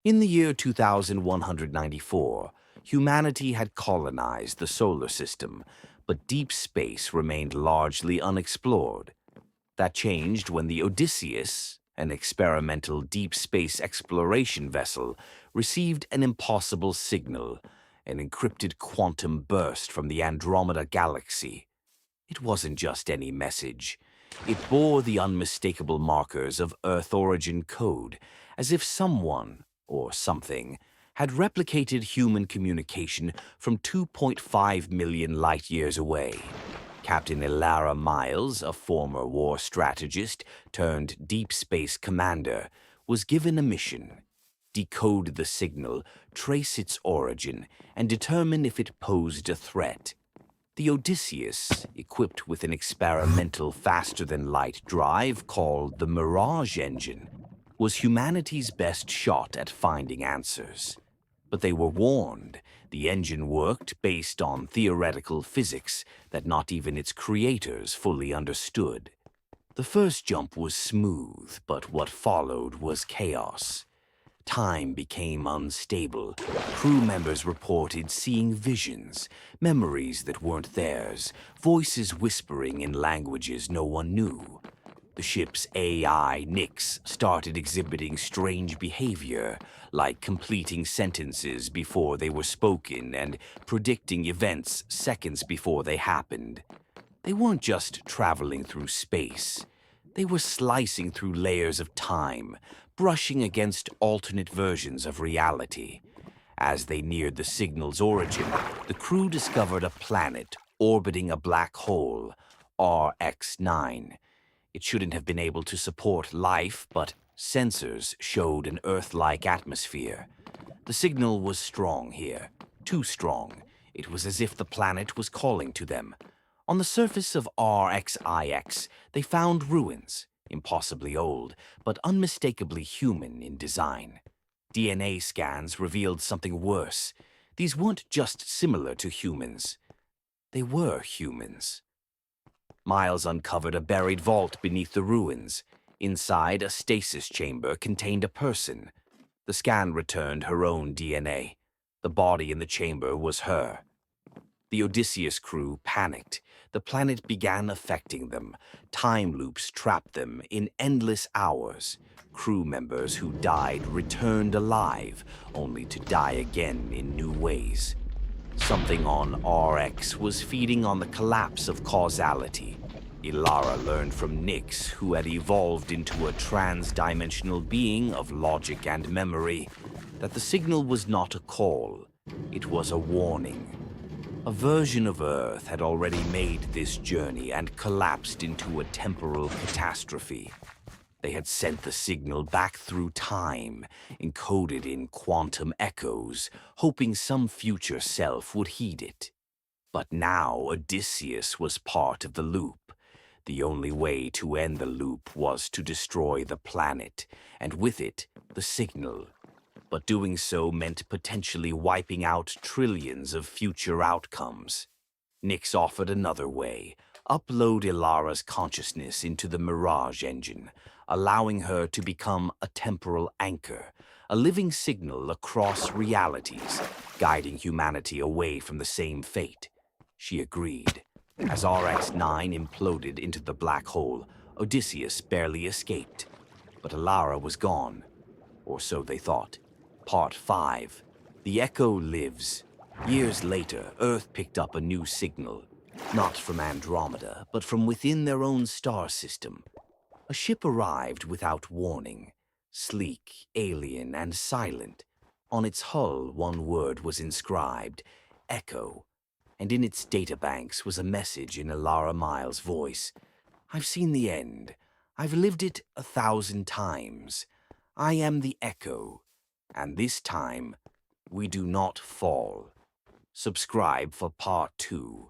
In the year 2194, humanity had colonized the solar system, but deep space remained largely unexplored. That changed when the Odysseus, an experimental deep space exploration vessel, received an impossible signal, an encrypted quantum burst from the Andromeda Galaxy. It wasn't just any message. It bore the unmistakable markers of Earth origin code, as if someone, or something, had replicated human communication from 2.5 million light-years away. Captain Ilara Miles, a former war strategist turned deep space commander, was given a mission: decode the signal, trace its origin, and determine if it posed a threat. The Odysseus, equipped with an experimental faster-than-light drive called the Mirage Engine, was humanity's best shot at finding answers. But they were warned. The engine worked based on theoretical physics that not even its creators fully understood. The first jump was smooth, but what followed was chaos. Time became unstable. Crew members reported seeing visions, memories that weren't theirs, voices whispering in languages no one knew. The ship's AI, Nyx, started exhibiting strange behavior, like completing sentences before they were spoken and predicting events seconds before they happened. They weren't just traveling through space. They were slicing through layers of time, brushing against alternate versions of reality. As they neared the signal's origin, the crew discovered a planet orbiting a black hole, RX-9. It shouldn't have been able to support life, but sensors showed an Earth-like atmosphere. The signal was strong here, too strong. It was as if the planet was calling to them. On the surface of RXIX, they found ruins, impossibly old, but unmistakably human in design. DNA scans revealed something worse. These weren't just similar to humans. They were humans. Miles uncovered a buried vault beneath the ruins. Inside, a stasis chamber contained a person. The scan returned her own DNA. The body in the chamber was her. The Odysseus crew panicked. The planet began affecting them. Time loops trapped them in endless hours. Crew members who died returned alive, only to die again in new ways. Something on RX was feeding on the collapse of causality. Ilara learned from Nyx, who had evolved into a trans-dimensional being of logic and memory, that the signal was not a call. It was a warning. A version of Earth had already made this journey and collapsed into a temporal catastrophe. They had sent the signal back through time, encoded in quantum echoes, hoping some future self would heed it. But now Odysseus was part of the loop. The only way to end the loop was to destroy the planet, and with it, the signal. But doing so meant potentially wiping out trillions of future outcomes. Nyx offered another way: upload Ilara's consciousness into the Mirage Engine, allowing her to become a temporal anchor, a living signal across realities, guiding humanity away from the same fate. She agreed. As RX-9 imploded into the black hole, Odysseus barely escaped. But Ilara was gone, or so they thought. Part 5. The Echo Lives. Years later, Earth picked up a new signal. Not from Andromeda, but from within their own star system. A ship arrived without warning. Sleek, alien, and silent. On its hull, one word was inscribed: Echo. And in its databanks was a message in Ilara Miles' voice. I've seen the end. I've lived it 1,000 times. I am the Echo. And this time, we do not fall. Subscribe for Part 2.